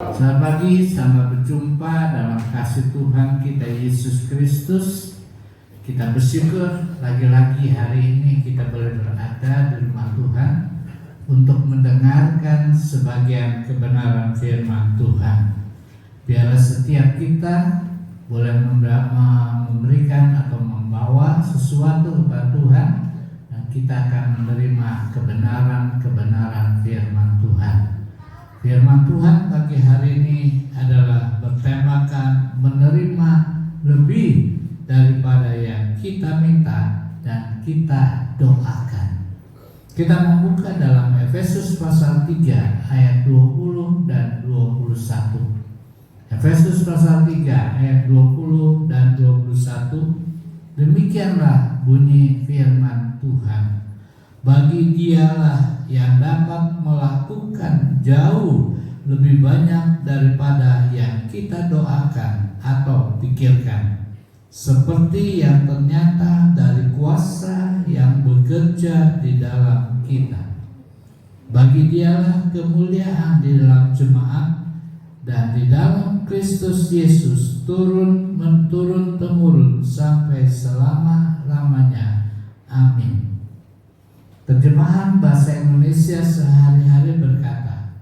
Selamat pagi, selamat berjumpa dalam kasih Tuhan kita Yesus Kristus. Kita bersyukur lagi-lagi hari ini kita boleh berada di rumah Tuhan untuk mendengarkan sebagian kebenaran firman Tuhan. Biarlah setiap kita boleh memberikan atau membawa sesuatu kepada Tuhan, dan kita akan menerima kebenaran firman Tuhan. Firman Tuhan pagi hari ini adalah bertemakan menerima lebih daripada yang kita minta dan kita doakan. Kita membuka dalam Efesus pasal 3 ayat 20 dan 21. Efesus pasal 3 ayat 20 dan 21. Demikianlah bunyi firman Tuhan. Bagi Dialah yang dapat melakukan jauh lebih banyak daripada yang kita doakan atau pikirkan, seperti yang ternyata dari kuasa yang bekerja di dalam kita. Bagi Dialah kemuliaan di dalam jemaat dan di dalam Kristus Yesus turun-temurun sampai selama-lamanya. Amin. Terjemahan bahasa Indonesia sehari-hari berkata,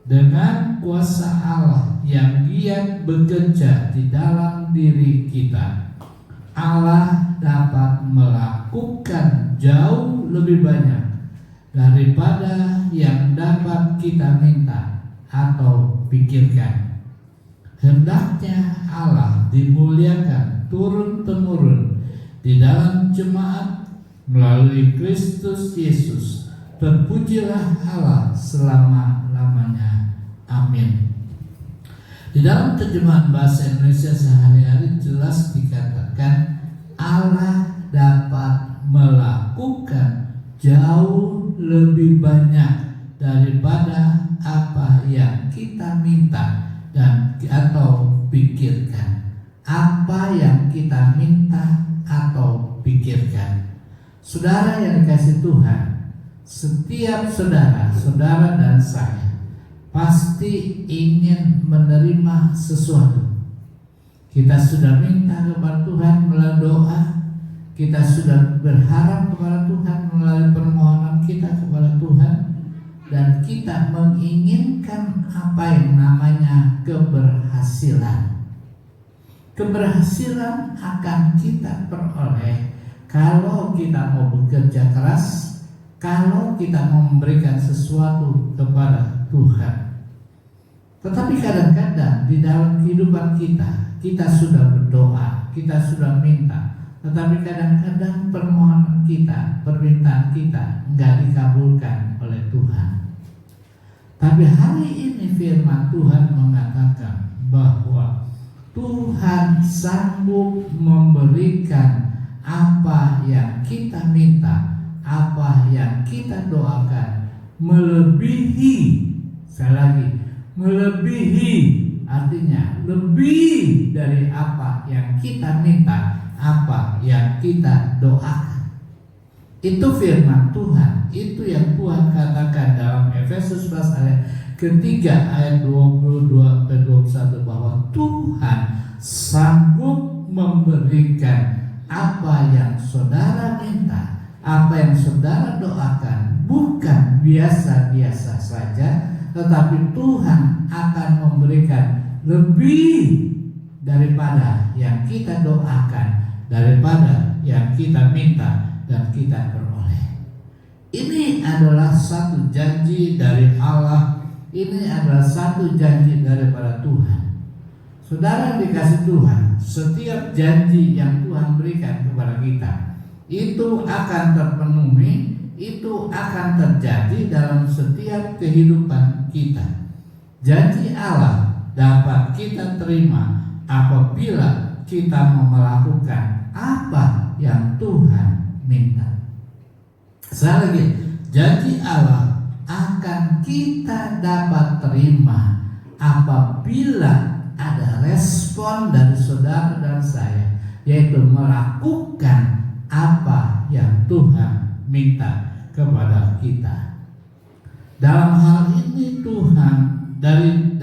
dengan kuasa Allah yang giat bekerja di dalam diri kita, Allah dapat melakukan jauh lebih banyak daripada yang dapat kita minta atau pikirkan. Hendaknya Allah dimuliakan turun-temurun di dalam jemaat melalui Kristus Yesus. Terpujilah Allah selama-lamanya. Amin. Di dalam terjemahan bahasa Indonesia sehari-hari jelas dikatakan Allah dapat melakukan jauh lebih banyak daripada apa yang kita minta dan atau pikirkan. Apa yang kita minta atau pikirkan. Saudara yang dikasihi Tuhan, setiap saudara dan saya pasti ingin menerima sesuatu. Kita sudah minta kepada Tuhan melalui doa, kita sudah berharap kepada Tuhan melalui permohonan kita kepada Tuhan, dan kita menginginkan apa yang namanya keberhasilan. Keberhasilan akan kita peroleh kalau kita mau bekerja keras, kalau kita mau memberikan sesuatu kepada Tuhan. Tetapi kadang-kadang di dalam kehidupan kita sudah berdoa, kita sudah minta, tetapi kadang-kadang permohonan kita, permintaan kita enggak dikabulkan oleh Tuhan. Tapi hari ini firman Tuhan mengatakan bahwa Tuhan sanggup memberikan apa yang kita minta, apa yang kita doakan, melebihi, sekali lagi, melebihi, artinya lebih dari apa yang kita minta, apa yang kita doakan. Itu firman Tuhan, itu yang Tuhan katakan dalam Efesus pasal ketiga ayat 22-21 bahwa Tuhan sanggup memberikan apa yang saudara minta, apa yang saudara doakan, bukan biasa-biasa saja, tetapi Tuhan akan memberikan lebih daripada yang kita doakan, daripada yang kita minta dan kita peroleh. Ini adalah satu janji dari Allah, ini adalah satu janji daripada Tuhan. Saudara yang dikasih Tuhan, setiap janji yang Tuhan berikan kepada kita itu akan terpenuhi, itu akan terjadi dalam setiap kehidupan kita. Janji Allah dapat kita terima apabila kita mau melakukan apa yang Tuhan minta. Sekali lagi, janji Allah akan kita dapat terima apabila ada respon dari saudara dan saya, yaitu melakukan apa yang Tuhan minta kepada kita. Dalam hal ini Tuhan dari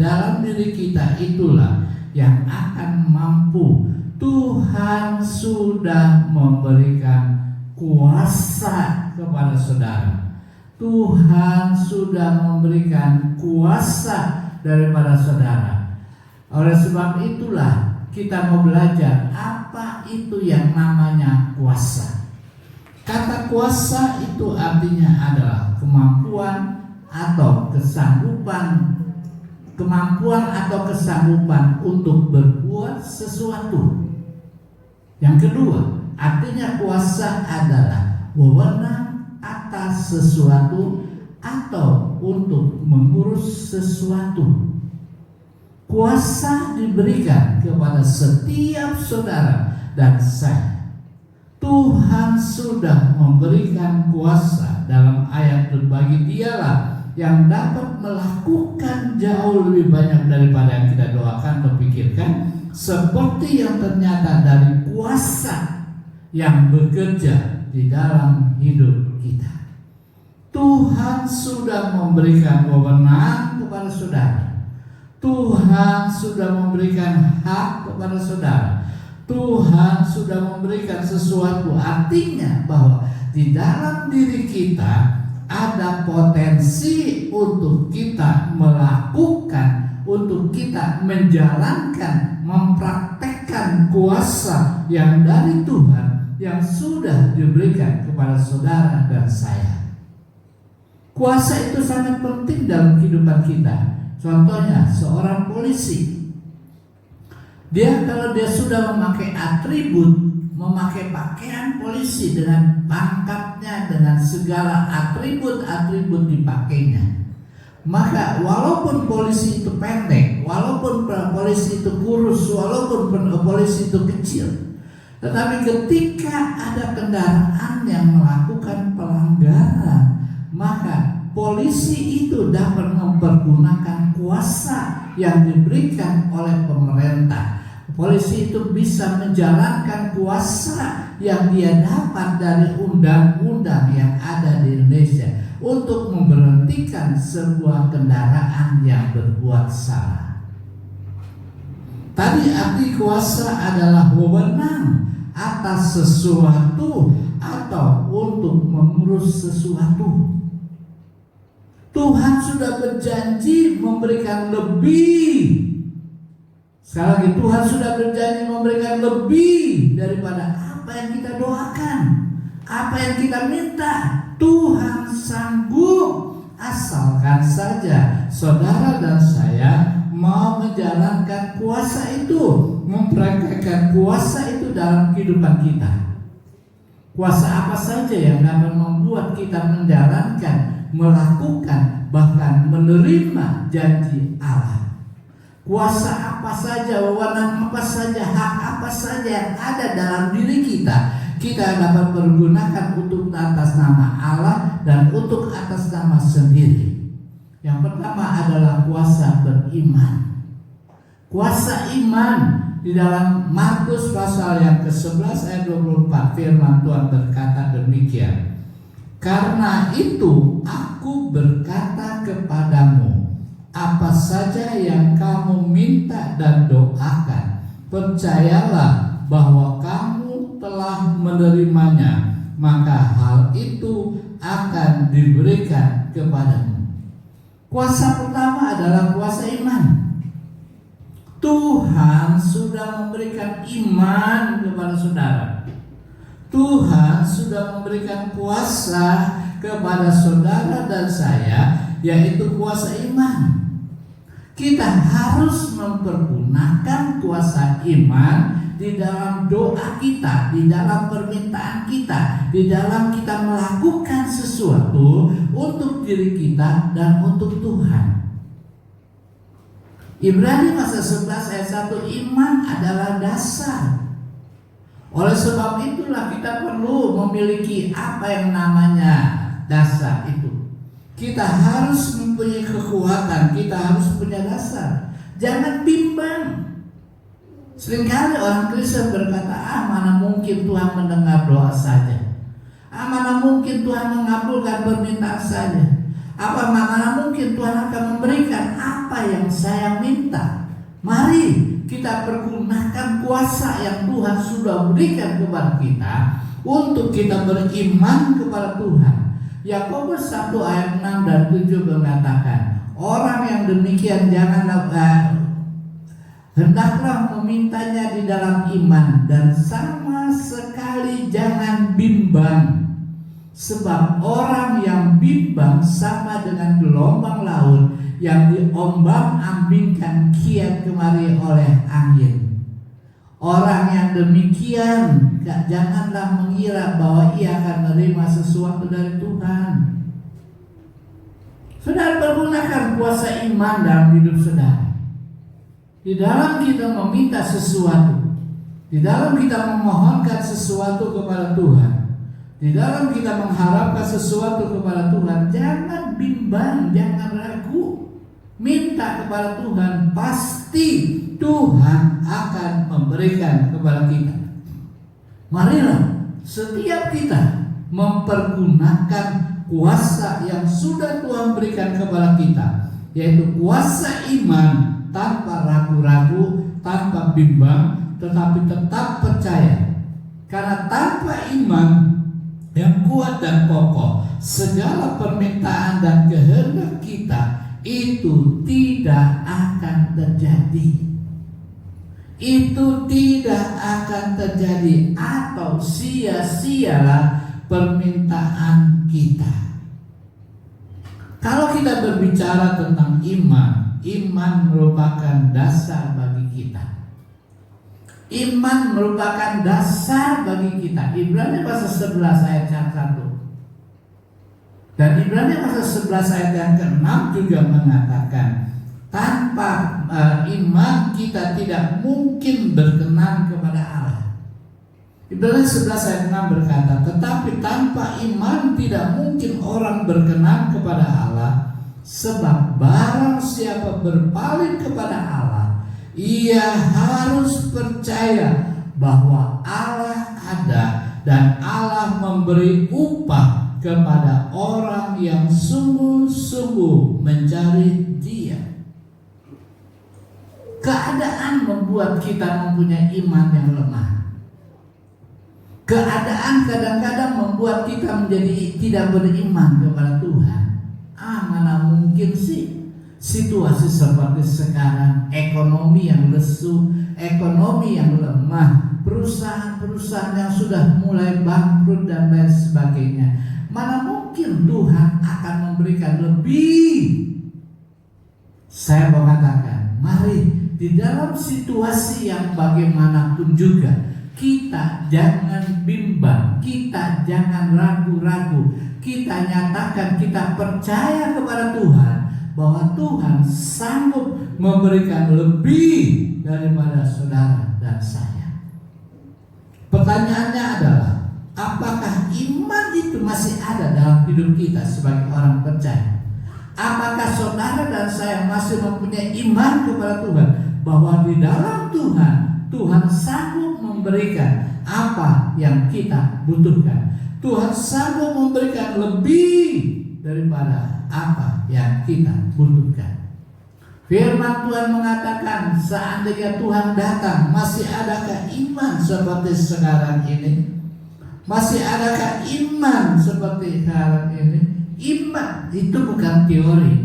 dalam diri kita itulah yang akan mampu. Tuhan sudah memberikan kuasa kepada saudara. Tuhan sudah memberikan kuasa daripada saudara. Oleh sebab itulah kita mau belajar apa itu yang namanya kuasa. Kata kuasa itu artinya adalah kemampuan atau kesanggupan untuk berbuat sesuatu. Yang kedua, artinya kuasa adalah wewenang atas sesuatu atau untuk mengurus sesuatu. Kuasa diberikan kepada setiap saudara dan saya. Tuhan sudah memberikan kuasa dalam ayat berbagi dialah yang dapat melakukan jauh lebih banyak daripada yang kita doakan atau pikirkan, seperti yang ternyata dari kuasa yang bekerja di dalam hidup kita. Tuhan sudah memberikan wewenang kepada saudara. Tuhan sudah memberikan hak kepada saudara. Tuhan sudah memberikan sesuatu, artinya bahwa di dalam diri kita ada potensi untuk kita melakukan, untuk kita menjalankan, mempraktekkan kuasa yang dari Tuhan yang sudah diberikan kepada saudara dan saya. Kuasa itu sangat penting dalam kehidupan kita. Contohnya seorang polisi, kalau dia sudah memakai atribut, memakai pakaian polisi dengan pangkatnya, dengan segala atribut-atribut dipakainya, maka walaupun polisi itu pendek, walaupun polisi itu kurus, walaupun polisi itu kecil, tetapi ketika ada kendaraan yang melakukan pelanggaran, maka polisi itu dapat mempergunakan kuasa yang diberikan oleh pemerintah. Polisi itu bisa menjalankan kuasa yang dia dapat dari undang-undang yang ada di Indonesia untuk memberhentikan sebuah kendaraan yang berbuat salah. Tadi arti kuasa adalah wewenang atas sesuatu atau untuk mengurus sesuatu. Tuhan sudah berjanji memberikan lebih. Sekali lagi, Tuhan sudah berjanji memberikan lebih daripada apa yang kita doakan, apa yang kita minta. Tuhan sanggup, asalkan saja saudara dan saya mau menjalankan kuasa itu, mempraktikkan kuasa itu dalam kehidupan kita. Kuasa apa saja yang dapat membuat kita menjalankan, melakukan, bahkan menerima janji Allah. Kuasa apa saja, wewenang apa saja, hak apa saja yang ada dalam diri kita, kita dapat pergunakan untuk atas nama Allah dan untuk atas nama sendiri. Yang pertama adalah kuasa beriman. Kuasa iman di dalam Markus pasal yang ke-11 ayat 24, firman Tuhan berkata demikian. Karena itu aku berkata kepadamu, apa saja yang kamu minta dan doakan, percayalah bahwa kamu telah menerimanya, maka hal itu akan diberikan kepadamu. Kuasa pertama adalah kuasa iman. Tuhan sudah memberikan iman kepada saudara. Tuhan sudah memberikan kuasa kepada saudara dan saya, yaitu kuasa iman. Kita harus mempergunakan kuasa iman di dalam doa kita, di dalam permintaan kita, di dalam kita melakukan sesuatu untuk diri kita dan untuk Tuhan. Ibrani pasal 11 ayat 1, iman adalah dasar. Oleh sebab itulah kita perlu memiliki apa yang namanya dasar itu. Kita harus mempunyai kekuatan, kita harus punya dasar. Jangan bimbang. Seringkali orang Kristen berkata, mana mungkin Tuhan mendengar doa saja. Mana mungkin Tuhan mengabulkan permintaan saja. Apa mana mungkin Tuhan akan memberikan apa yang saya minta? Mari kita pergunakan kuasa yang Tuhan sudah berikan kepada kita untuk kita beriman kepada Tuhan. Yakobus 1 ayat 6 dan 7 mengatakan, orang yang demikian hendaklah memintanya di dalam iman dan sama sekali jangan bimbang. Sebab orang yang bimbang sama dengan gelombang laut yang diombang-ambingkan kian kemari oleh angin. Orang yang demikian janganlah mengira bahwa ia akan menerima sesuatu dari Tuhan. Saudara, pergunakan kuasa iman dalam hidup saudara. Di dalam kita meminta sesuatu, di dalam kita memohonkan sesuatu kepada Tuhan, di dalam kita mengharapkan sesuatu kepada Tuhan, jangan bimbang, jangan ragu. Minta kepada Tuhan, pasti Tuhan akan memberikan kepada kita. Marilah setiap kita mempergunakan kuasa yang sudah Tuhan berikan kepada kita, yaitu kuasa iman, tanpa ragu-ragu, tanpa bimbang, tetapi tetap percaya. Karena tanpa iman yang kuat dan kokoh, segala permintaan dan kehendak kita itu tidak akan terjadi. Itu tidak akan terjadi, atau sia-sialah permintaan kita. Kalau kita berbicara tentang iman, iman merupakan dasar bagi kita. Iman merupakan dasar bagi kita. Ibrani pasal 11 ayat yang 1. Dan Ibrani pasal 11 ayat yang ke-6 juga mengatakan, tanpa iman kita tidak mungkin berkenan kepada Allah. Ibrani 11 ayat 6 berkata, tetapi tanpa iman tidak mungkin orang berkenan kepada Allah, sebab barang siapa berpaling kepada Allah, ia harus percaya bahwa Allah ada dan Allah memberi upah kepada orang yang sungguh-sungguh mencari Dia. Keadaan membuat kita mempunyai iman yang lemah. Keadaan kadang-kadang membuat kita menjadi tidak beriman kepada Tuhan. Mana mungkin sih situasi seperti sekarang, ekonomi yang lesu, ekonomi yang lemah, perusahaan-perusahaan yang sudah mulai bangkrut dan lain sebagainya. Mana mungkin Tuhan akan memberikan lebih? Saya mau katakan, mari di dalam situasi yang bagaimanapun juga, kita jangan bimbang, kita jangan ragu-ragu, kita nyatakan kita percaya kepada Tuhan bahwa Tuhan sanggup memberikan lebih daripada saudara dan saya. Pertanyaannya adalah, apakah iman itu masih ada dalam hidup kita sebagai orang percaya? Apakah saudara dan saya masih mempunyai iman kepada Tuhan bahwa di dalam Tuhan, Tuhan sanggup memberikan apa yang kita butuhkan? Tuhan sanggup memberikan lebih daripada apa yang kita butuhkan. Firman Tuhan mengatakan, seandainya Tuhan datang, masih adakah iman seperti sekarang ini? Masih adakah iman seperti sekarang ini? Iman itu bukan teori,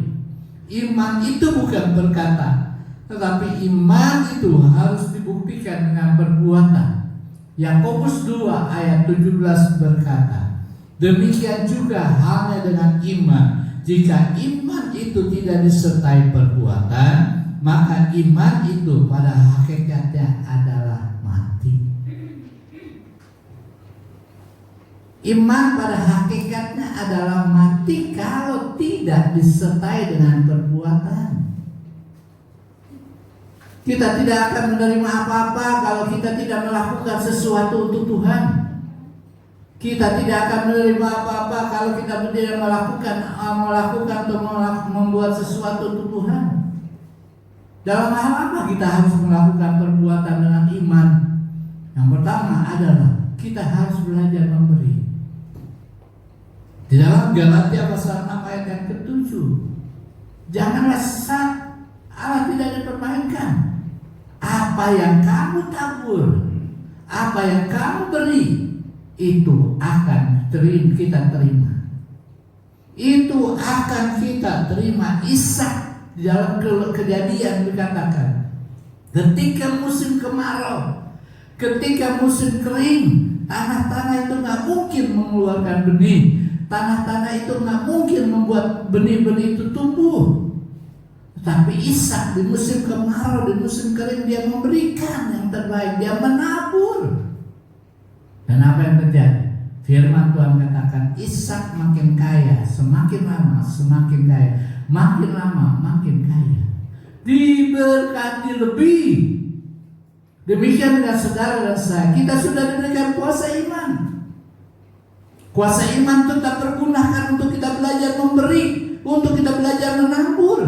iman itu bukan berkata, tetapi iman itu harus dibuktikan dengan perbuatan. Yakobus 2 ayat 17 berkata, demikian juga halnya dengan iman. Jika iman itu tidak disertai perbuatan, maka iman itu pada hakikatnya adalah mati. Iman pada hakikatnya adalah mati kalau tidak disertai dengan perbuatan. Kita tidak akan menerima apa-apa kalau kita tidak melakukan sesuatu untuk Tuhan. Kita tidak akan menerima apa-apa kalau kita tidak melakukan atau membuat sesuatu untuk Tuhan. Dalam hal apa kita harus melakukan perbuatan dengan iman? Yang pertama adalah kita harus belajar memberi. Di dalam Galatia pasal 6 ayat yang ke-7, janganlah Allah tidak dipermainkan. Apa yang kamu tabur, apa yang kamu beri, itu akan kita terima. Itu akan kita terima. Ishak di dalam Kejadian dikatakan, ketika musim kemarau, ketika musim kering, tanah-tanah itu nggak mungkin mengeluarkan benih. Tanah-tanah itu nggak mungkin membuat benih-benih itu tumbuh. Tapi Ishak di musim kemarau, di musim kering, dia memberikan yang terbaik, dia menabur. Dan apa yang terjadi? Firman Tuhan katakan, Ishak makin kaya, semakin lama semakin kaya, makin lama makin kaya, diberkati lebih. Demikian dengan saudara dan saya, kita sudah diberikan kuasa iman. Kuasa iman tetap pergunakan untuk kita belajar memberi, untuk kita belajar menabur.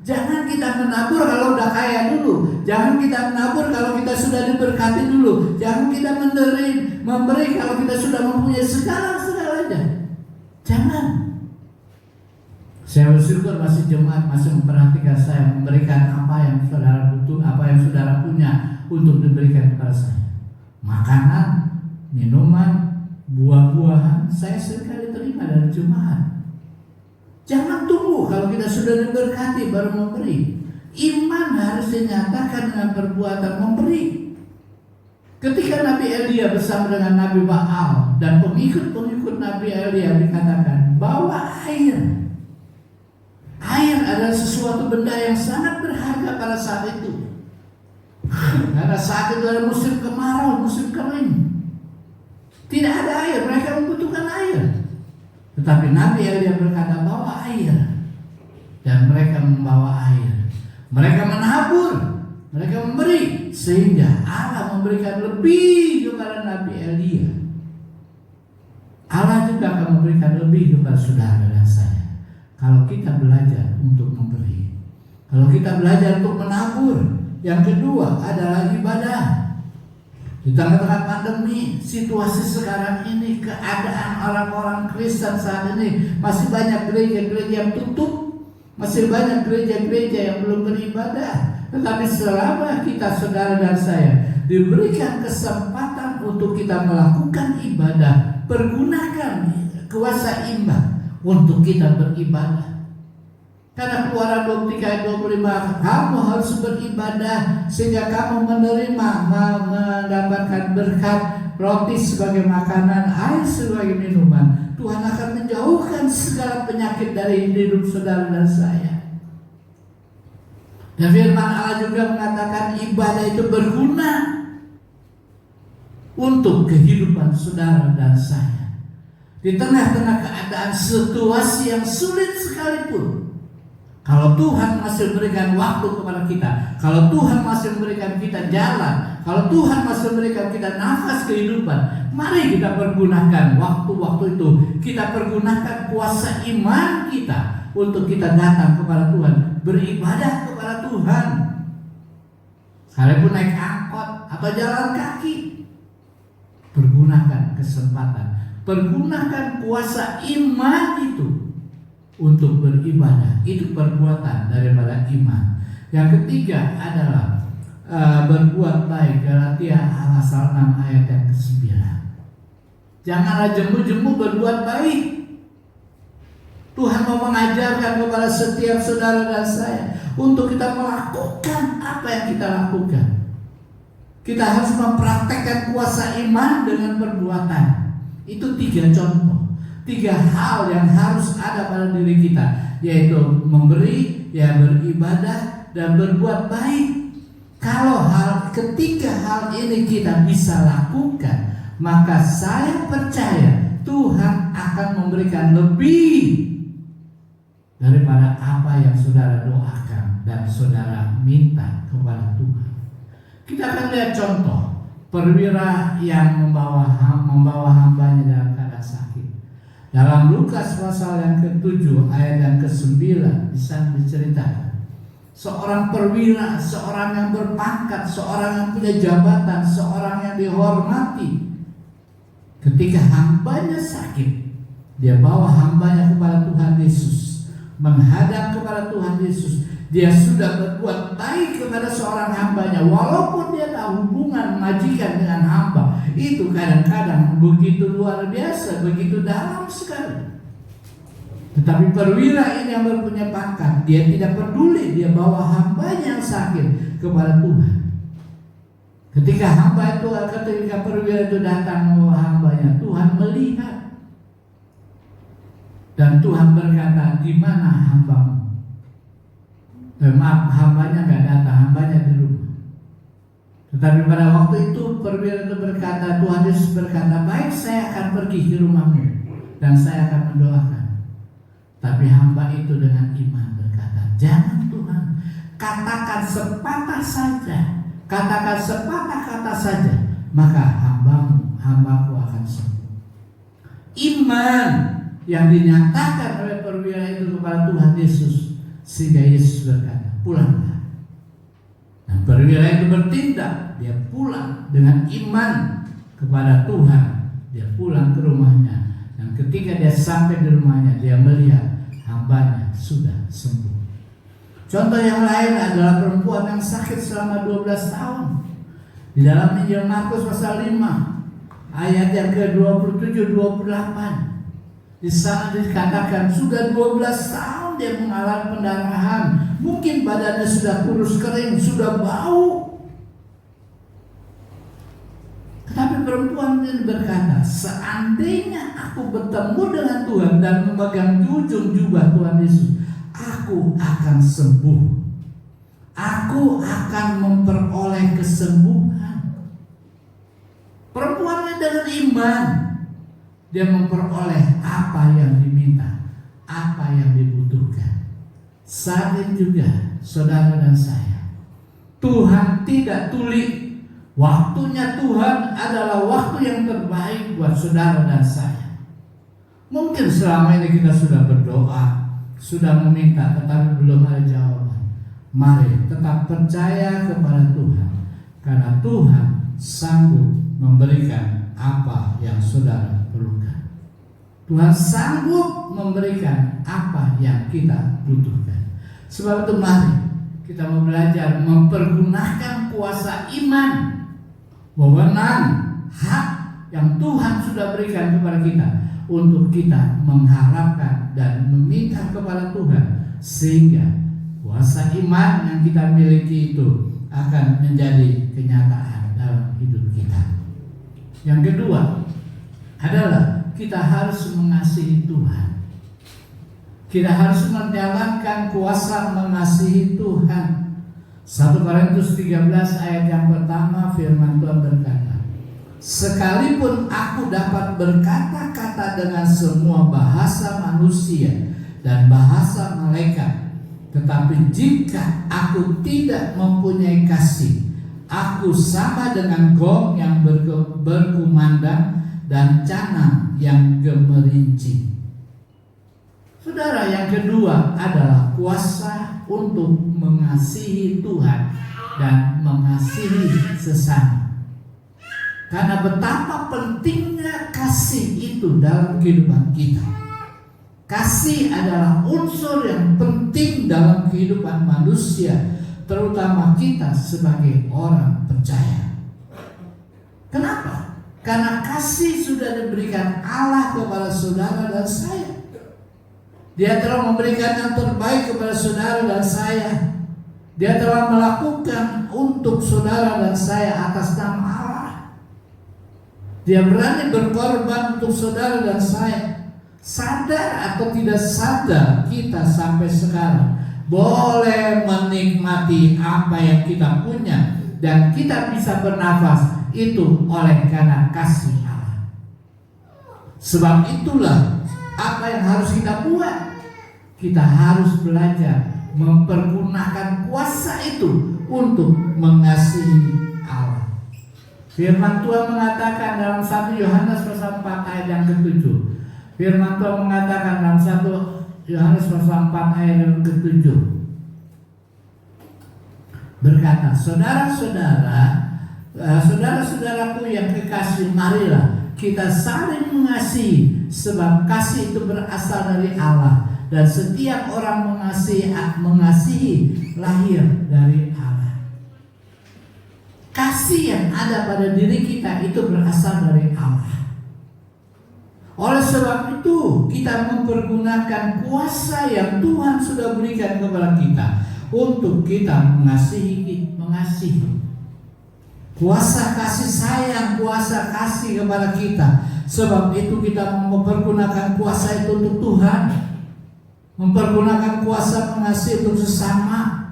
Jangan kita menabur kalau udah kaya dulu. Jangan kita menabur kalau kita sudah diberkati dulu. Jangan kita memberi kalau kita sudah mempunyai segala-segalanya. Jangan. Saya bersyukur masih jemaat masih memperhatikan saya, memberikan apa yang saudara butuh, apa yang saudara punya untuk diberikan kepada saya. Makanan, minuman, buah-buahan, saya seringkali terima dari jemaat. Jangan tunggu kalau kita sudah diberkati baru memberi. Iman harus dinyatakan dengan perbuatan memberi. Ketika Nabi Elia bersama dengan Nabi Baal dan pengikut-pengikut Nabi Elia dikatakan, bawa air. Air adalah sesuatu benda yang sangat berharga pada saat itu. Karena saat itu ada musim kemarau, musim kering. Tidak ada air, mereka membutuhkan air. Tetapi Nabi Elia berkata, bawa air. Dan mereka membawa air. Mereka menabur, mereka memberi, sehingga Allah memberikan lebih kepada Nabi Elia. Allah juga akan memberikan lebih kepada saudara dan saya, kalau kita belajar untuk memberi, kalau kita belajar untuk menabur. Yang kedua adalah ibadah. Di tengah-tengah pandemi, situasi sekarang ini, keadaan orang-orang Kristen saat ini, masih banyak gereja-gereja yang tutup, masih banyak gereja-gereja yang belum beribadah. Tetapi selama kita, saudara dan saya, diberikan kesempatan untuk kita melakukan ibadah, pergunakan kuasa iman untuk kita beribadah. Karena Keluaran 23 ayat 25, kamu harus beribadah sehingga kamu mendapatkan berkat, roti sebagai makanan, air sebagai minuman. Tuhan akan menjauhkan segala penyakit dari hidup saudara dan saya. Dan firman Allah juga mengatakan ibadah itu berguna untuk kehidupan saudara dan saya. Di tengah-tengah keadaan situasi yang sulit sekalipun, kalau Tuhan masih memberikan waktu kepada kita, kalau Tuhan masih memberikan kita jalan, kalau Tuhan masih memberikan kita nafas kehidupan, mari kita pergunakan waktu-waktu itu. Kita pergunakan kuasa iman kita untuk kita datang kepada Tuhan, beribadah kepada Tuhan. Sekalipun naik angkot atau jalan kaki, pergunakan kesempatan, pergunakan kuasa iman itu untuk beribadah. Itu perbuatan daripada iman. Yang ketiga adalah berbuat baik. Galatia pasal 6 ayat yang ke-9. Janganlah jemu-jemu berbuat baik. Tuhan mau mengajarkan kepada setiap saudara dan saya untuk kita melakukan apa yang kita lakukan. Kita harus mempraktekkan kuasa iman dengan perbuatan. Itu 3 contoh, 3 hal yang harus ada pada diri kita, yaitu memberi, beribadah, dan berbuat baik. Kalau ketiga hal ini kita bisa lakukan, maka saya percaya Tuhan akan memberikan lebih daripada apa yang saudara doakan dan saudara minta kepada Tuhan. Kita akan lihat contoh perwira yang membawa hambanya dalam keadaan sakit. Dalam Lukas pasal yang ke-7 ayat yang ke-9 bisa diceritakan, seorang perwira, seorang yang berpangkat, seorang yang punya jabatan, seorang yang dihormati, ketika hambanya sakit, Dia bawa hambanya kepada Tuhan Yesus, menghadap kepada Tuhan Yesus. Dia sudah berbuat baik kepada seorang hambanya, walaupun dia tahu hubungan majikan dengan hamba itu kadang-kadang begitu luar biasa, begitu dalam sekali. Tetapi perwira ini yang berpunya pangkat, dia tidak peduli, dia bawa hambanya yang sakit kepada Tuhan. Ketika perwira itu datang membawa hambanya, Tuhan melihat. Dan Tuhan berkata, di mana hambamu? Maaf, hambanya nggak datang, hambanya di rumah. Tetapi pada waktu itu perwira itu berkata, Tuhan Yesus berkata, baik, saya akan pergi ke rumahmu dan saya akan mendoakan. Tapi hamba itu dengan iman berkata, jangan Tuhan, katakan sepatah saja, katakan sepatah kata saja, maka hambaku akan sembuh. Iman yang dinyatakan oleh perwira itu kepada Tuhan Yesus, sehingga Yesus berkata, pulanglah. Dan perwira itu bertindak, dia pulang dengan iman kepada Tuhan. Dia pulang ke rumahnya, dan ketika dia sampai di rumahnya, dia melihat hambanya sudah sembuh. Contoh yang lain adalah perempuan yang sakit selama 12 tahun. Di dalam Injil Markus pasal 5 ayat yang ke-27-28, di sana dikatakan sudah 12 tahun dia mengalami pendarahan. Mungkin badannya sudah kurus kering, sudah bau. Tetapi perempuan ini berkata, seandainya aku bertemu dengan Tuhan dan memegang ujung jubah Tuhan Yesus, aku akan sembuh. Aku akan memperoleh kesembuhan. Perempuan ini dengan iman, dia memperoleh apa yang diminta, apa yang dibutuhkan. Saat ini juga, saudara dan saya, Tuhan tidak tuli. Waktunya Tuhan adalah waktu yang terbaik buat saudara dan saya. Mungkin selama ini kita sudah berdoa, sudah meminta, tetapi belum ada jawaban. Mari tetap percaya kepada Tuhan, karena Tuhan sanggup memberikan apa yang saudara perlukan. Tuhan sanggup memberikan apa yang kita butuhkan. Sebab itu mari kita mau belajar mempergunakan kuasa iman, wewenang, hak yang Tuhan sudah berikan kepada kita, untuk kita mengharapkan dan meminta kepada Tuhan, sehingga kuasa iman yang kita miliki itu akan menjadi kenyataan dalam hidup kita. Yang kedua adalah kita harus mengasihi Tuhan. Kita harus menjalankan kuasa mengasihi Tuhan. 1 Korintus 13 ayat yang pertama, firman Tuhan berkata, sekalipun aku dapat berkata-kata dengan semua bahasa manusia dan bahasa malaikat, tetapi jika aku tidak mempunyai kasih, aku sama dengan gong yang berkumandang dan canang yang gemerinci. Saudara, yang kedua adalah kuasa untuk mengasihi Tuhan dan mengasihi sesama. Karena betapa pentingnya kasih itu dalam kehidupan kita. Kasih adalah unsur yang penting dalam kehidupan manusia, terutama kita sebagai orang percaya. Kenapa? Karena kasih sudah diberikan Allah kepada saudara dan saya. Dia telah memberikan yang terbaik kepada saudara dan saya. Dia telah melakukan untuk saudara dan saya atas nama Allah. Dia berani berkorban untuk saudara dan saya. Sadar atau tidak sadar, kita sampai sekarang boleh menikmati apa yang kita punya, dan kita bisa bernafas itu oleh karena kasih Allah. Sebab itulah apa yang harus kita buat. Kita harus belajar mempergunakan kuasa itu untuk mengasihi Allah. Firman Tuhan mengatakan dalam 1 Yohanes pasal 4 ayat yang ke-7. Firman Tuhan mengatakan dalam 1 Yohanes pasal 4 ayat yang ke-7. Berkata, saudara-saudaraku yang kekasih, marilah kita saling mengasihi, sebab kasih itu berasal dari Allah, dan setiap orang mengasihi lahir dari Allah. Kasih yang ada pada diri kita itu berasal dari Allah. Oleh sebab itu kita mempergunakan kuasa yang Tuhan sudah berikan kepada kita untuk kita mengasihi. Kuasa kasih sayang, kuasa kasih kepada kita. Sebab itu kita mempergunakan kuasa itu untuk Tuhan, mempergunakan kuasa mengasihi untuk sesama,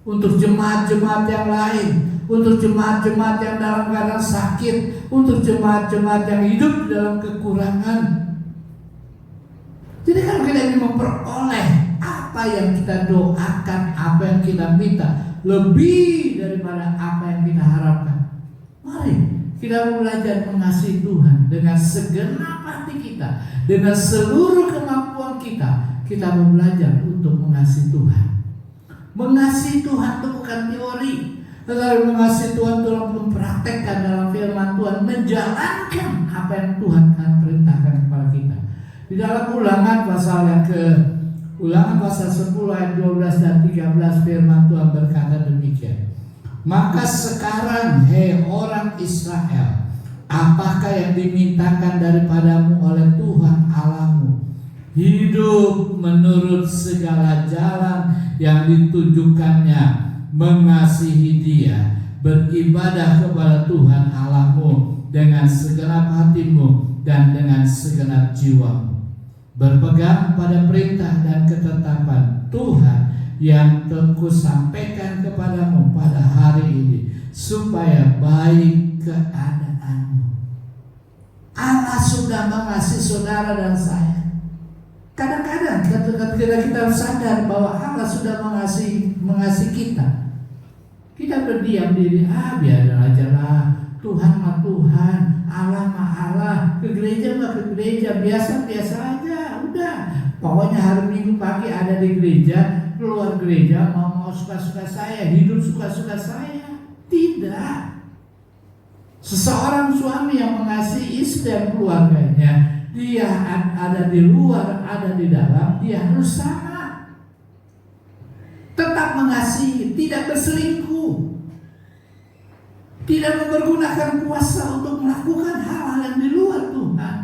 untuk jemaat-jemaat yang lain, untuk jemaat-jemaat yang dalam keadaan sakit, untuk jemaat-jemaat yang hidup dalam kekurangan. Jadi kalau kita ingin memperoleh apa yang kita doakan, apa yang kita minta, lebih daripada apa yang kita harapkan, mari kita belajar mengasihi Tuhan dengan segenap hati kita, dengan seluruh kemampuan kita. Kita belajar untuk mengasihi Tuhan. Mengasihi Tuhan itu bukan teori, tetapi mengasihi Tuhan dalam mempraktekkan dalam firman Tuhan, menjalankan apa yang Tuhan akan perintahkan kepada kita. Di dalam Ulangan pasal 10 ayat 12 dan 13 firman Tuhan berkata demikian. Maka sekarang, hei orang Israel, apakah yang dimintakan daripadamu oleh Tuhan Allahmu? Hidup menurut segala jalan yang ditunjukkannya, mengasihi Dia, beribadah kepada Tuhan Allahmu dengan segenap hatimu dan dengan segenap jiwamu, berpegang pada perintah dan ketetapan Tuhan yang telah sampaikan kepadamu pada hari ini, supaya baik keadaanmu. Allah sudah mengasihi saudara dan saya. Kadang-kadang ketika kita sadar bahwa Allah sudah mengasihi kita, kita berdiam diri, biar aja lah, Tuhan mah Tuhan, Allah mah Allah, ke gereja mah ke gereja, biasa-biasa aja, udah. Pokoknya hari Minggu pagi ada di gereja, keluar gereja mau suka-suka saya, hidup suka-suka saya. Tidak. Seseorang suami yang mengasihi istri dan keluarganya, dia ada di luar, ada di dalam, dia harus sama. Tetap mengasihi, tidak berselingkuh, tidak mempergunakan kuasa untuk melakukan hal-hal yang di luar Tuhan.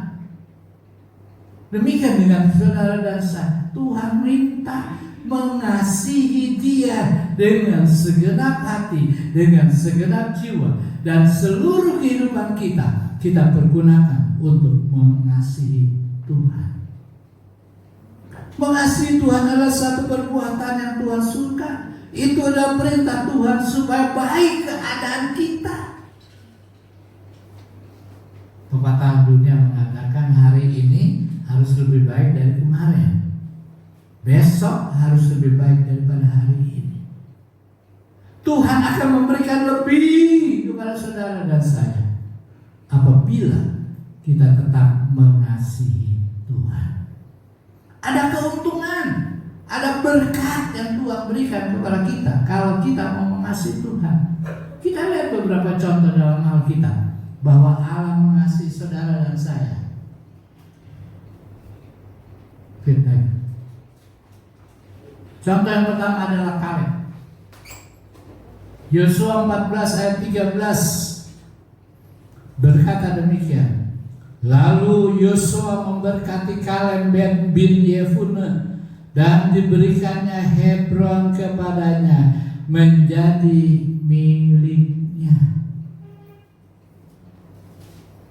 Demikian dengan saudara dan saya. Tuhan minta mengasihi Dia dengan segenap hati, dengan segenap jiwa, dan seluruh kehidupan kita pergunakan untuk mengasihi Tuhan. Mengasihi Tuhan adalah satu perbuatan yang Tuhan suka. Itu adalah perintah Tuhan supaya baik keadaan kita. Pepatah dunia mengatakan hari ini harus lebih baik dari kemarin, besok harus lebih baik daripada hari ini. Tuhan akan memberikan lebih kepada saudara dan saya apabila kita tetap mengasihi Tuhan. Ada keuntungan, ada berkat yang Tuhan berikan kepada kita kalau kita mau mengasihi Tuhan. Kita lihat beberapa contoh dalam Alkitab bahwa Allah mengasihi saudara dan saya. Contoh yang pertama adalah Kaleb. Yosua 14 ayat 13 berkata demikian. Lalu Yosua memberkati Kaleb bin Yefune, dan diberikannya Hebron kepadanya menjadi miliknya.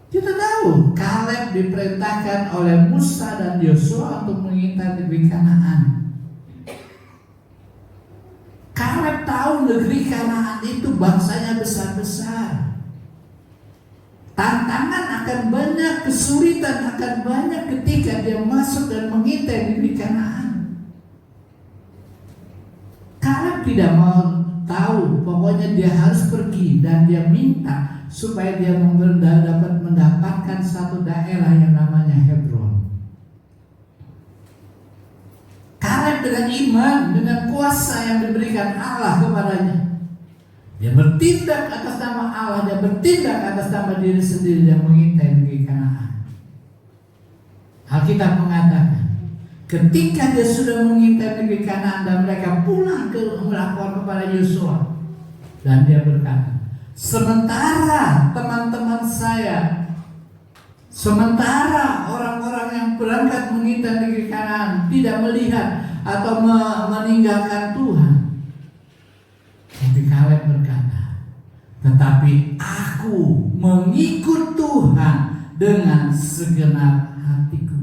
Kita tahu Kaleb diperintahkan oleh Musa dan Yosua untuk mengintai negeri Kanaan. Kaleb tahu negeri Kanaan itu bangsanya besar-besar. Tantangan akan banyak, kesulitan akan banyak ketika dia masuk dan mengintai negeri Kanaan. Kaleb tidak mau tahu, pokoknya dia harus pergi dan dia minta supaya dia dapat mendapatkan satu daerah yang namanya Hebron. Kaleb dengan iman, dengan kuasa yang diberikan Allah kepadanya, Dia bertindak atas nama Allah, dia bertindak atas nama diri sendiri dan mengintai negeri Kanaan. Alkitab mengatakan, ketika dia sudah mengintai negeri Kanaan dan mereka pulang melapor kepada Yosua, dan dia berkata, sementara teman-teman saya, sementara orang-orang yang berangkat mengintai negeri Kanaan tidak melihat atau meninggalkan Tuhan, tapi Kaleb berkata, tetapi aku mengikut Tuhan dengan segenap hatiku.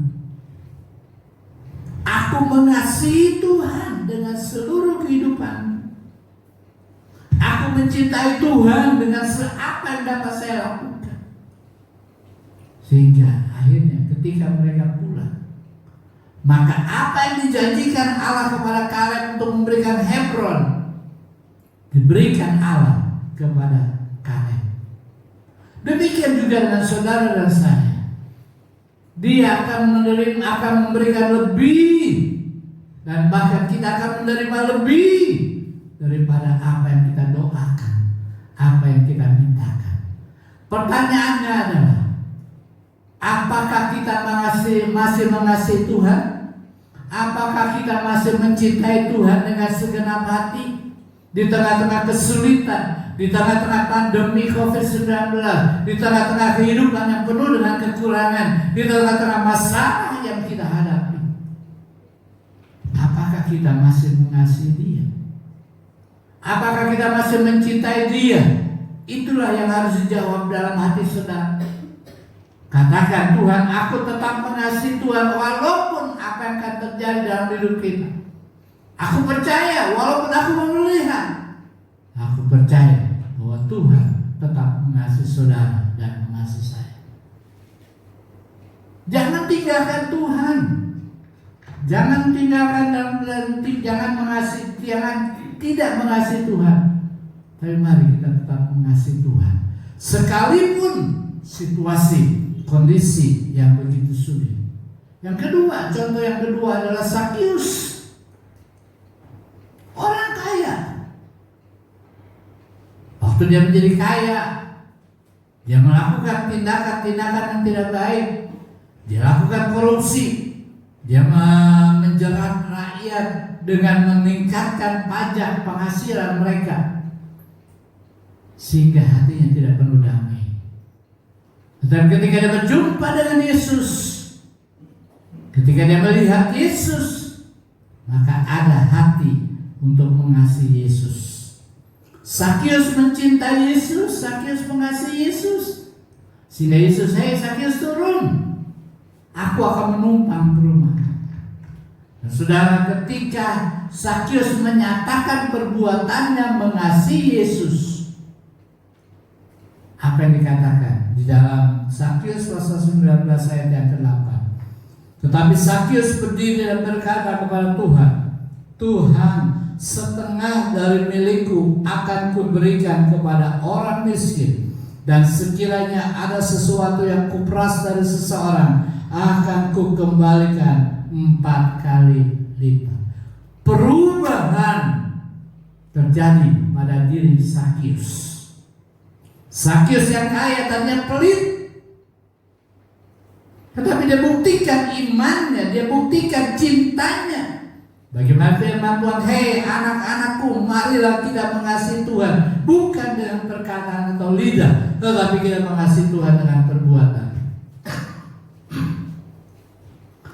Aku mengasihi Tuhan dengan seluruh kehidupan. Aku mencintai Tuhan dengan apa yang dapat saya lakukan. Sehingga akhirnya ketika mereka pulang, maka apa yang dijanjikan Allah kepada Kaleb untuk memberikan Hebron, diberikan Allah kepada Kaleb. Demikian juga dengan saudara dan saya. Dia akan memberikan lebih, dan bahkan kita akan menerima lebih daripada apa yang kita doakan, apa yang kita mintakan. Pertanyaannya adalah, apakah kita masih mengasihi Tuhan? Apakah kita masih mencintai Tuhan dengan segenap hati? Di tengah-tengah kesulitan, di tengah-tengah pandemi COVID-19, di tengah-tengah kehidupan yang penuh dengan kekurangan, di tengah-tengah masalah yang kita hadapi, apakah kita masih mengasihi Dia? Apakah kita masih mencintai Dia? Itulah yang harus dijawab dalam hati saudara. Katakan, Tuhan, aku tetap mengasihi Tuhan walaupun apa yang akan terjadi dalam hidup kita. Aku percaya walaupun aku melihat, aku percaya bahwa Tuhan tetap mengasihi saudara dan mengasihi saya. Jangan tinggalkan Tuhan. Jangan tinggalkan jangan tidak mengasihi Tuhan. Tapi mari kita tetap mengasihi Tuhan. Sekalipun situasi, kondisi yang begitu sulit. Yang kedua, contoh yang kedua adalah Sakius. Orang kaya. Waktu dia menjadi kaya, dia melakukan tindakan-tindakan yang tidak baik. Dia lakukan korupsi. Dia menjerat rakyat dengan meningkatkan pajak penghasilan mereka, sehingga hatinya tidak penuh damai. Dan ketika dia berjumpa dengan Yesus, ketika dia melihat Yesus, maka ada hati untuk mengasihi Yesus. Sakius mencintai Yesus, Sakius mengasihi Yesus. Sehingga Yesus, hei Sakius turun, aku akan menumpang ke rumah. Dan saudara, ketika Sakius menyatakan perbuatannya mengasihi Yesus, apa yang dikatakan di dalam Sakius pasal 19 ayat yang ke-8. Tetapi Sakius berdiri dan berkata kepada Tuhan, Tuhan, setengah dari milikku akan kuberikan kepada orang miskin, dan sekiranya ada sesuatu yang kuperas dari seseorang, akan kukembalikan 4 kali lipat. Perubahan terjadi pada diri Sakius. Sakius yang kaya tadinya pelit, tetapi dia buktikan imannya, dia buktikan cintanya. Bagaimana firman Tuhan, hei anak-anakku, marilah kita mengasihi Tuhan, bukan dengan perkataan atau lidah, tetapi kita mengasihi Tuhan dengan perbuatan.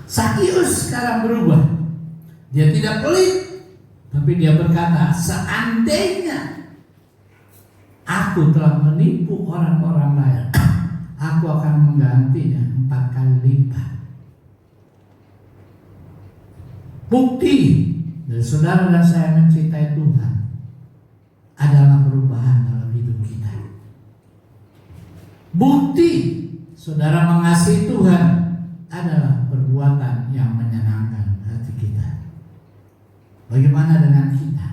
Sakius sekarang berubah. Dia tidak pelit, tapi dia berkata, seandainya aku telah menipu orang-orang lain, aku akan menggantinya 4 kali lipat. Bukti dari saudara dan saya mencintai Tuhan adalah perubahan dalam hidup kita. Bukti saudara mengasihi Tuhan adalah perbuatan yang menyenangkan hati kita. Bagaimana dengan kita?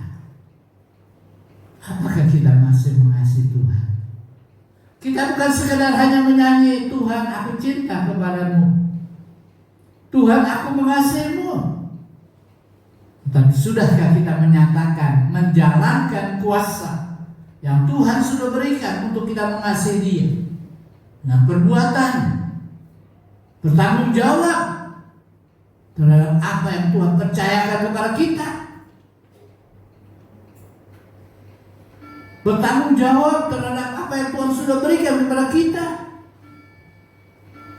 Apakah kita masih mengasihi Tuhan? Kita bukan sekedar hanya menyanyi, Tuhan aku cinta kepadamu, Tuhan aku mengasihimu. Tapi sudahkah kita menyatakan, menjalankan kuasa yang Tuhan sudah berikan untuk kita mengasihi Dia dengan perbuatan, bertanggung jawab terhadap apa yang Tuhan percayakan kepada kita. Bertanggung jawab terhadap apa yang Tuhan sudah berikan kepada kita.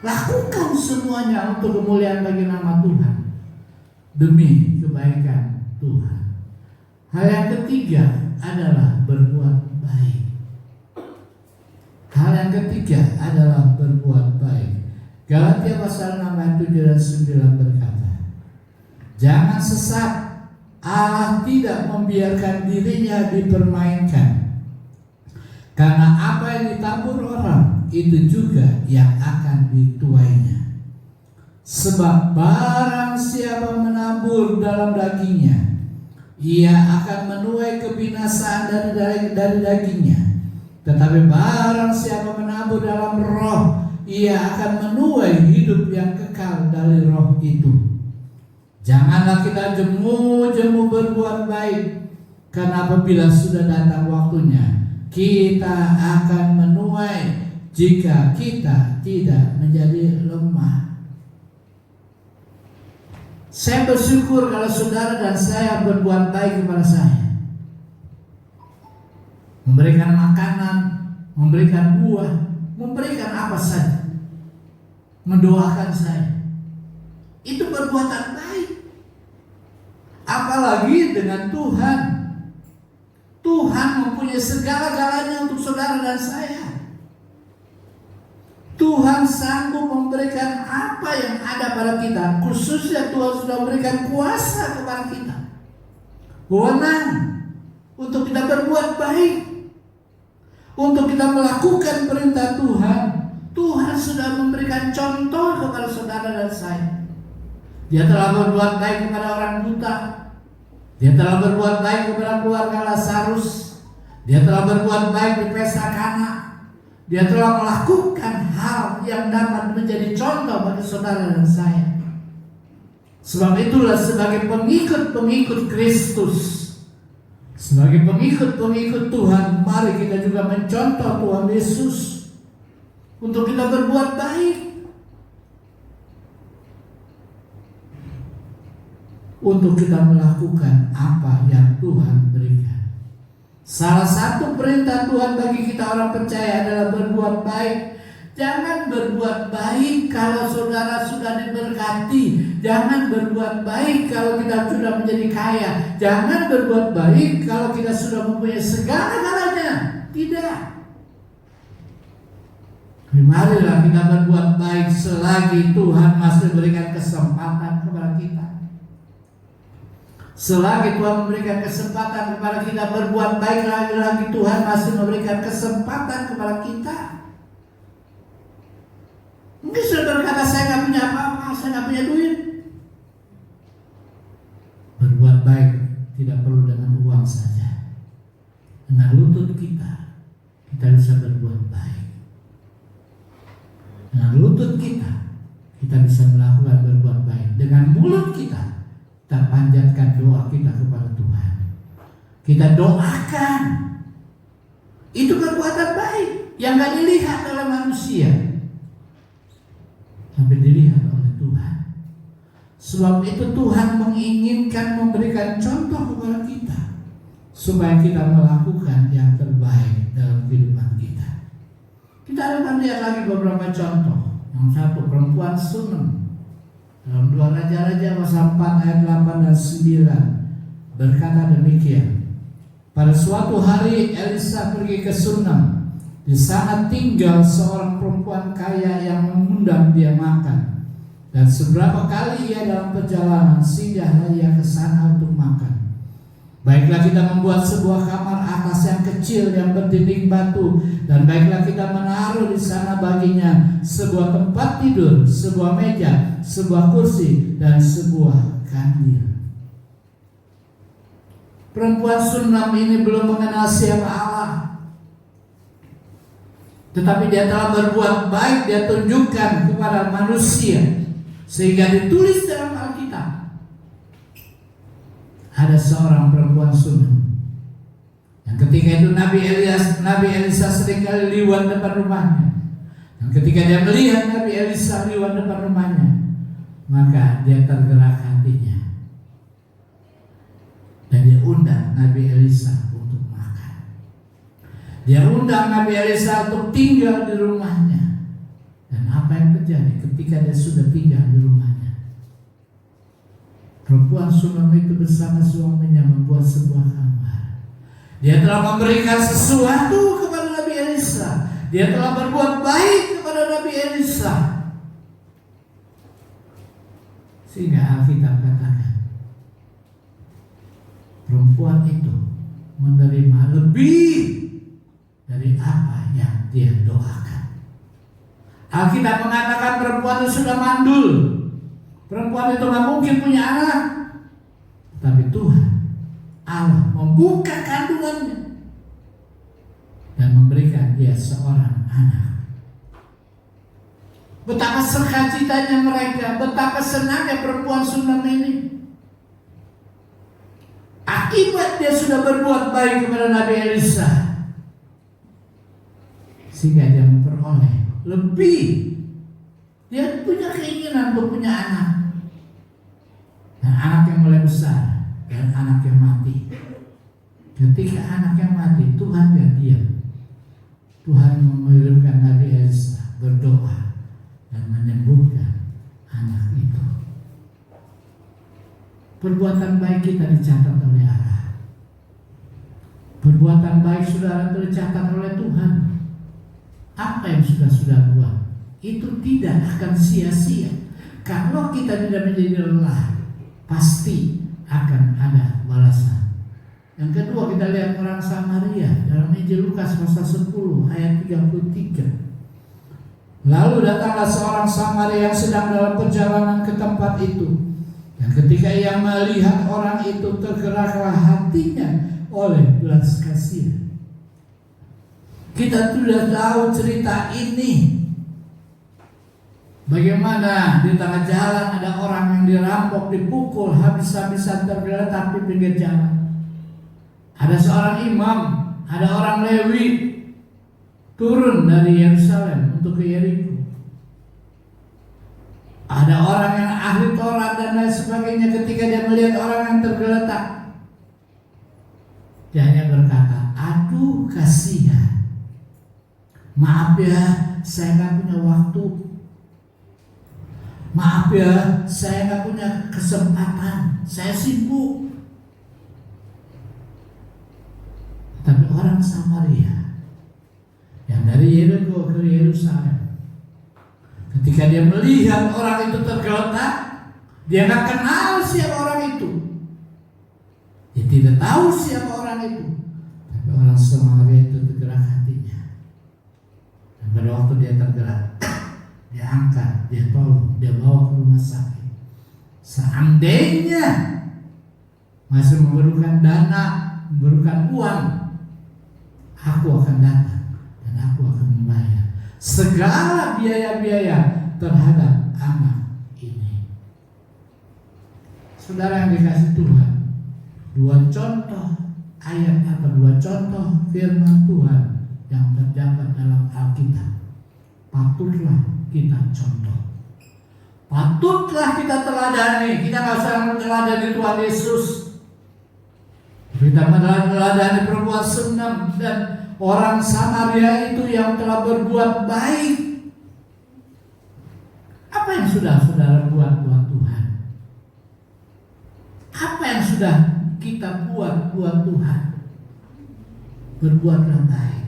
Lakukan semuanya untuk kemuliaan bagi nama Tuhan, demi kebaikan Tuhan. Hal yang ketiga adalah berbuat baik. Hal yang ketiga adalah berbuat baik. Galatia pasal 6 ayat 7 dan 9 berkata, jangan sesat, Allah tidak membiarkan dirinya dipermainkan. Karena apa yang ditabur orang, itu juga yang akan dituainya. Sebab barang siapa menabur dalam dagingnya, ia akan menuai kebinasaan dari dagingnya. Tetapi barang siapa menabur dalam roh, ia akan menuai hidup yang kekal dari roh itu. Janganlah kita jemu-jemu berbuat baik, karena apabila sudah datang waktunya, kita akan menuai jika kita tidak menjadi lemah. Saya bersyukur kalau saudara dan saya berbuat baik kepada saya, memberikan makanan, memberikan buah, memberikan apa saja, mendoakan saya. Itu perbuatan baik. Apalagi dengan Tuhan. Tuhan mempunyai segala-galanya untuk saudara dan saya. Tuhan sanggup memberikan apa yang ada pada kita. Khususnya Tuhan sudah memberikan kuasa kepada kita, wewenang untuk kita berbuat baik, untuk kita melakukan perintah Tuhan. Tuhan sudah memberikan contoh kepada saudara dan saya. Dia telah berbuat baik kepada orang buta. Dia telah berbuat baik kepada keluarga Lazarus. Dia telah berbuat baik di pesta Kana. Dia telah melakukan hal yang dapat menjadi contoh bagi saudara dan saya. Sebab itulah sebagai pengikut-pengikut Kristus, sebagai pengikut-pengikut Tuhan, mari kita juga mencontoh Tuhan Yesus untuk kita berbuat baik, untuk kita melakukan apa yang Tuhan berikan. Salah satu perintah Tuhan bagi kita orang percaya adalah berbuat baik. Jangan berbuat baik kalau saudara sudah diberkati. Jangan berbuat baik kalau kita sudah menjadi kaya. Jangan berbuat baik kalau kita sudah mempunyai segala-galanya. Tidak. Marilah kita berbuat baik selagi Tuhan masih berikan kesempatan kepada kita. Selagi Tuhan memberikan kesempatan kepada kita berbuat baik, lagi-lagi Tuhan masih memberikan kesempatan kepada kita. Mungkin sudah berkata, saya nggak punya apa-apa, saya nggak punya duit. Berbuat baik tidak perlu dengan uang saja. Dengan lutut kita bisa berbuat baik. Dengan lutut kita bisa melakukan berbuat baik. Dengan mulut kita panjatkan doa kita kepada Tuhan. Kita doakan. Itu perbuatan baik yang gak dilihat oleh manusia, tapi dilihat oleh Tuhan. Sebab itu Tuhan menginginkan memberikan contoh kepada kita, supaya kita melakukan yang terbaik dalam kehidupan kita. Kita akan lihat lagi beberapa contoh. Yang satu, perempuan Sunem. Dalam 2 Raja-Raja pasal 4 ayat 8 dan 9 berkata demikian. Pada suatu hari Elisa pergi ke Sunem. Di sana tinggal seorang perempuan kaya yang mengundang dia makan. Dan seberapa kali ia dalam perjalanan singgahlah ia ke sana untuk makan. Baiklah kita membuat sebuah kamar atas yang kecil yang berdinding batu, dan baiklah kita menaruh di sana baginya sebuah tempat tidur, sebuah meja, sebuah kursi, dan sebuah kandil. Perempuan Sunem ini belum mengenal siapa Allah, tetapi dia telah berbuat baik. Dia tunjukkan kepada manusia, sehingga ditulis dalam Alkitab, ada seorang perempuan Sunem Dan ketika itu Nabi Elisa seringkali liwat depan rumahnya. Dan ketika dia melihat Nabi Elisa liwat depan rumahnya, maka dia tergerak hatinya. Dan dia undang Nabi Elisa untuk makan. Dia undang Nabi Elisa untuk tinggal di rumahnya. Dan apa yang terjadi ketika dia sudah tinggal di rumahnya? Perempuan Sunam itu bersama suaminya membuat sebuah kamar. Dia telah memberikan sesuatu kepada Nabi Elisa. Dia telah berbuat baik kepada Nabi Elisa. Sehingga Alkitab katakan, perempuan itu menerima lebih dari apa yang dia doakan. Alkitab mengatakan perempuan itu sudah mandul. Perempuan itu gak mungkin punya anak. Tapi Tuhan Allah membuka kandungannya dan memberikan dia seorang anak. Betapa sukacitanya mereka, betapa senangnya perempuan Sunam ini. Akibat dia sudah berbuat baik kepada Nabi Elisa, sehingga dia memperoleh lebih. Dia punya keinginan untuk punya anak. Dan anak yang mulai besar dan anak yang mati. Ketika anak yang mati, Tuhan gak diam. Tuhan mengirimkan Nabi Elisa berdoa dan menyembuhkan anak itu. Perbuatan baik kita dicatat oleh Allah. Perbuatan baik saudara tercatat oleh Tuhan. Apa yang sudah buat itu tidak akan sia-sia. Kalau kita tidak menjadi lelah, pasti akan ada balasan. Yang kedua, kita lihat orang Samaria dalam Injil Lukas pasal 10 ayat 33. Lalu datanglah seorang Samaria yang sedang dalam perjalanan ke tempat itu. Dan ketika ia melihat orang itu, tergeraklah hatinya oleh belas kasihan. Kita sudah tahu cerita ini. Bagaimana di tengah jalan ada orang yang dirampok, dipukul, habis-habisan tergeletak di pinggir jalan. Ada seorang imam, ada orang Lewi turun dari Yerusalem untuk ke Yeriko. Ada orang yang ahli Taurat dan lain sebagainya. Ketika dia melihat orang yang tergeletak, dia hanya berkata, aduh kasihan. Maaf ya, saya gak punya waktu. Maaf ya, saya gak punya kesempatan. Saya sibuk. Tapi orang Samaria yang dari Yeriko ke Yerusalem, ketika dia melihat orang itu tergeletak, dia gak kenal siapa orang itu. Dia tidak tahu siapa orang itu. Tapi orang Samaria itu tergerak hatinya. Dan pada waktu dia tergerak, dia angkat, dia tolong, dia bawa ke rumah sakit. Seandainya masih memerlukan dana, memerlukan uang, aku akan datang dan aku akan membayar segala biaya-biaya terhadap anak ini. Saudara yang dikasih Tuhan, dua contoh ayat atau dua contoh firman Tuhan yang terdapat dalam Alkitab patutlah kita contoh, patutlah kita teladani. Kita gak usah meneladani Tuhan Yesus, kita meneladani perempuan Sunam dan orang Samaria itu yang telah berbuat baik. Apa yang sudah saudara buat Tuhan? Apa yang sudah kita buat Tuhan? Berbuatlah baik.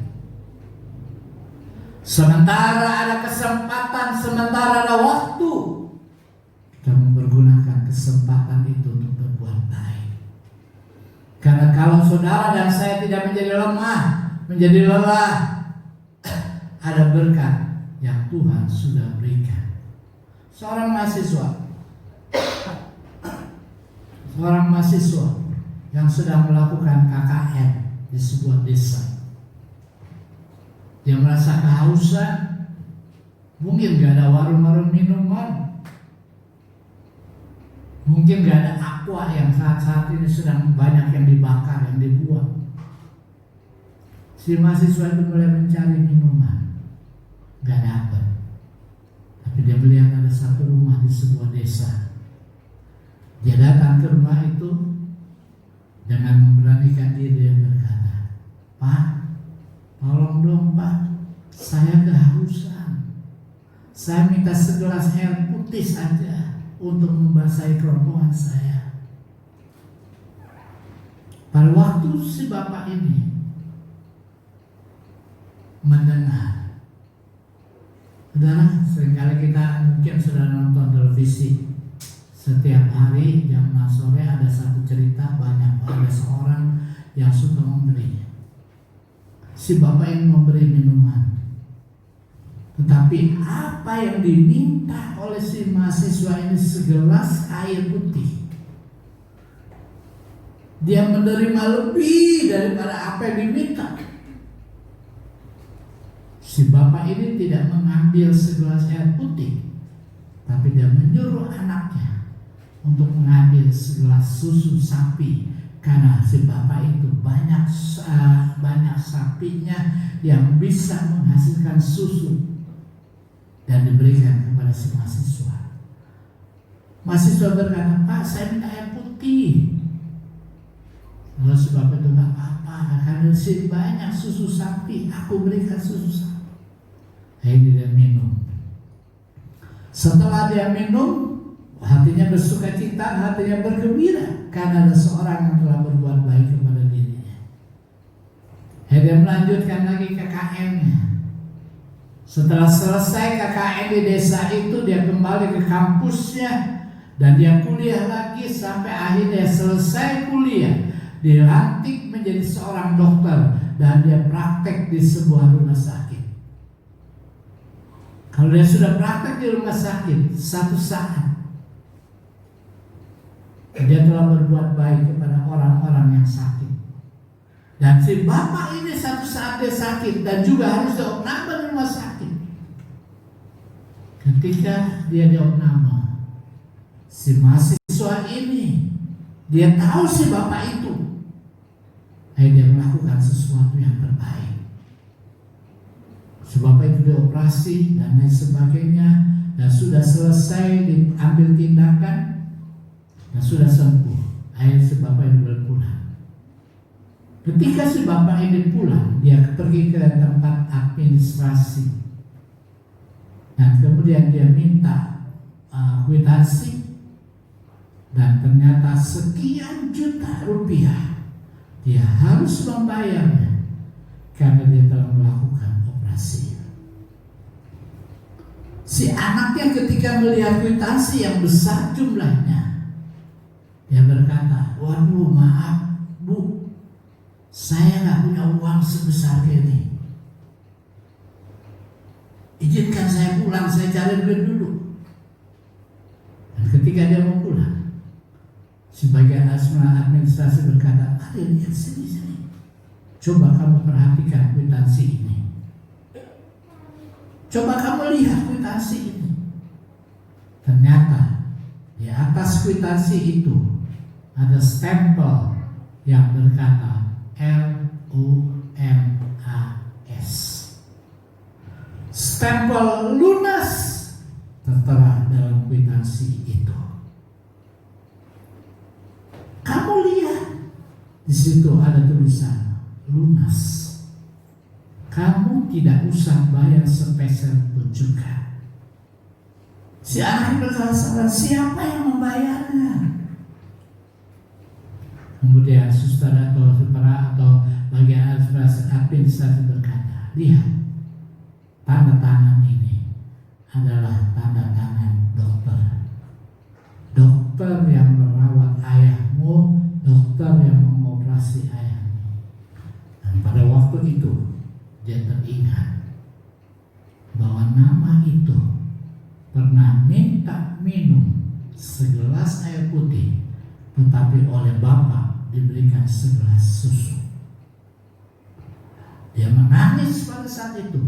Sementara ada kesempatan, sementara ada waktu, kita mempergunakan kesempatan itu untuk berbuat baik. Karena kalau saudara dan saya tidak menjadi lemah, menjadi lelah, ada berkat yang Tuhan sudah berikan. Seorang mahasiswa yang sedang melakukan KKN di sebuah desa. Dia merasa kehausan, mungkin gak ada warung-warung minuman, mungkin gak ada aqua yang saat-saat ini sedang banyak yang dibakar, yang dibuang. Si mahasiswa itu mulai mencari minuman, gak dapat. Tapi dia melihat ada satu rumah di sebuah desa. Dia datang ke rumah itu dengan memberanikan diri, dia berkata, "Pak, tolong dong Pak, saya kehausan. Saya minta segelas air putih saja untuk membasahi kerongkongan saya." Pada waktu si bapak ini mendengar, saudara, seringkali kita mungkin sudah nonton televisi. Setiap hari jam 6 sore ada satu cerita, ada seorang yang suka memberi. Si bapak ini memberi minuman, tetapi apa yang diminta oleh si mahasiswa ini segelas air putih. Dia menerima lebih daripada apa yang diminta. Si bapak ini tidak mengambil segelas air putih, tapi dia menyuruh anaknya untuk mengambil segelas susu sapi, karena si bapak itu banyak sapinya yang bisa menghasilkan susu, dan diberikan kepada si mahasiswa. Mahasiswa berkata, "Pak, saya minta air putih." Lalu si bapak itu, "Nggak apa-apa, karena di sini banyak susu sapi, aku berikan susu sapi." Akhirnya dia minum. Setelah dia minum, hatinya bersuka cita, hatinya bergembira, karena ada seorang yang telah berbuat baik kepada dirinya. Dia melanjutkan lagi KKN-nya. Setelah selesai KKN di desa itu, dia kembali ke kampusnya dan dia kuliah lagi sampai akhirnya selesai kuliah. Dilantik menjadi seorang dokter dan dia praktek di sebuah rumah sakit. Kalau dia sudah praktek di rumah sakit, satu saat dia telah berbuat baik kepada orang-orang yang sakit. Dan si bapak ini satu saat dia sakit dan juga harus diopname di rumah sakit. Ketika dia diopname, si mahasiswa ini, dia tahu si bapak itu, dia melakukan sesuatu yang terbaik. Si bapak itu dioperasi dan lain sebagainya, dan sudah selesai diambil tindakan dan sudah sembuh. Akhirnya si bapak ini berpulang. Ketika si bapak ini pulang, dia pergi ke tempat administrasi dan kemudian dia minta kwitansi, dan ternyata sekian juta rupiah dia harus membayarnya karena dia telah melakukan operasi. Si anaknya ketika melihat kwitansi yang besar jumlahnya, dia berkata, "Waduh, maaf Bu, saya nggak punya uang sebesar ini. Izinkan saya pulang, saya cari duit dulu." Dan ketika dia mau pulang, sebagian administrasi berkata, "Lihat sini. Coba kamu perhatikan kwitansi ini. Coba kamu lihat kwitansi ini." Ternyata di atas kwitansi itu ada stempel yang berkata LUNAS. Stempel lunas tertera dalam kwitansi itu. Kamu lihat, di situ ada tulisan lunas. Kamu tidak usah bayar sepeser pun juga. Si anak berkata, "Siapa yang membayarnya?" Kemudian suster atau supra atau bagian administrasi berkata, "Lihat, tanda tangan ini adalah tanda tangan dokter. Dokter yang merawat ayahmu, dokter yang mengoperasi ayahmu." Dan pada waktu itu dia teringat bahwa nama itu pernah minta minum segelas air putih, tetapi oleh Bapak diberikan segelas susu. Dia menangis pada saat itu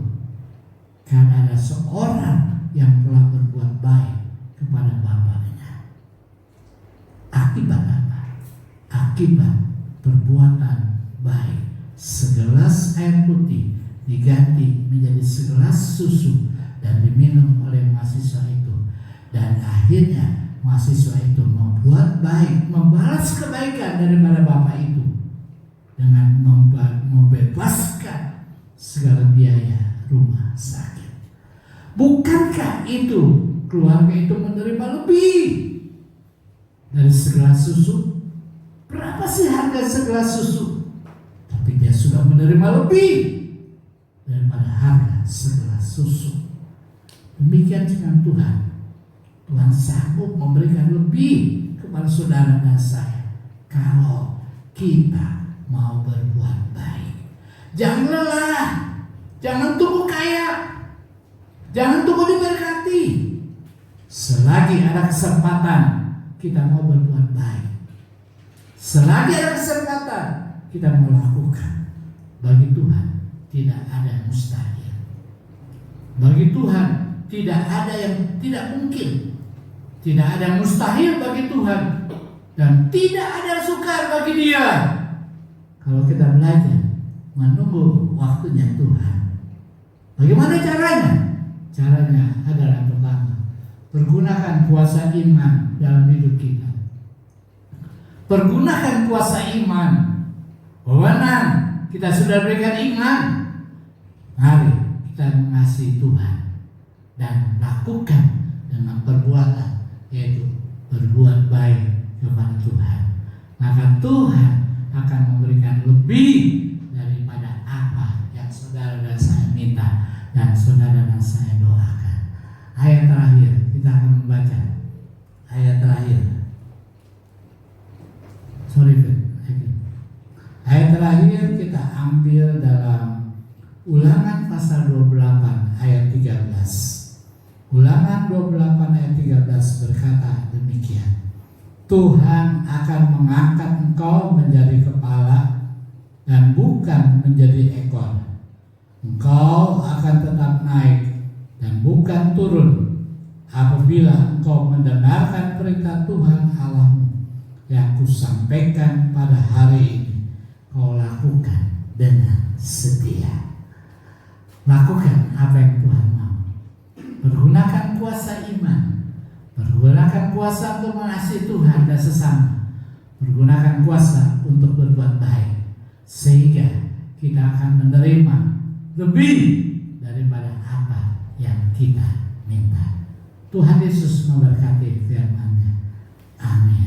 karena ada seorang yang telah berbuat baik kepada bapaknya. Akibat apa? Akibat perbuatan baik segelas air putih diganti menjadi segelas susu dan diminum oleh mahasiswa itu. Dan akhirnya mahasiswa itu membuat baik, membalas kebaikan daripada bapak itu dengan membebaskan segala biaya rumah sakit. Bukankah itu keluarga itu menerima lebih dari segelas susu? Berapa sih harga segelas susu? Tapi dia sudah menerima lebih daripada harga segelas susu. Demikian dengan Tuhan. Tuhan sanggup memberikan lebih kepada saudara dan saya kalau kita mau berbuat baik. Jangan lelah, jangan tunggu kaya, jangan tunggu diberkati. Selagi ada kesempatan, kita mau berbuat baik. Selagi ada kesempatan, kita mau lakukan. Bagi Tuhan tidak ada yang mustahil. Bagi Tuhan tidak ada yang tidak mungkin. Tidak ada yang mustahil bagi Tuhan. Dan tidak ada yang sukar bagi Dia. Kalau kita belajar menunggu waktunya Tuhan. Bagaimana caranya? Caranya adalah pertama, pergunakan kuasa iman dalam hidup kita. Pergunakan kuasa iman. Wewenang kita sudah berikan iman. Mari kita mengasihi Tuhan dan lakukan dengan perbuatan, yaitu berbuat baik kepada Tuhan. Maka Tuhan akan memberikan lebih daripada apa yang saudara dan saya minta dan saudara dan saya doakan. Ayat terakhir kita akan membaca. Ayat terakhir. Ayat terakhir kita ambil dalam Ulangan pasal 28 ayat 13. Ulangan 28 ayat 13 berkata demikian. Tuhan akan mengangkat engkau menjadi kepala dan bukan menjadi ekor. Engkau akan tetap naik dan bukan turun apabila engkau mendengarkan perintah Tuhan Allahmu yang kusampaikan pada hari ini. Kau lakukan dengan setia. Lakukan apa yang Tuhan mau. Pergunakan kuasa iman. Pergunakan kuasa untuk mengasihi Tuhan dan sesama. Pergunakan kuasa untuk berbuat baik. Sehingga kita akan menerima lebih daripada apa yang kita minta. Tuhan Yesus memberkati firman-Nya. Amin.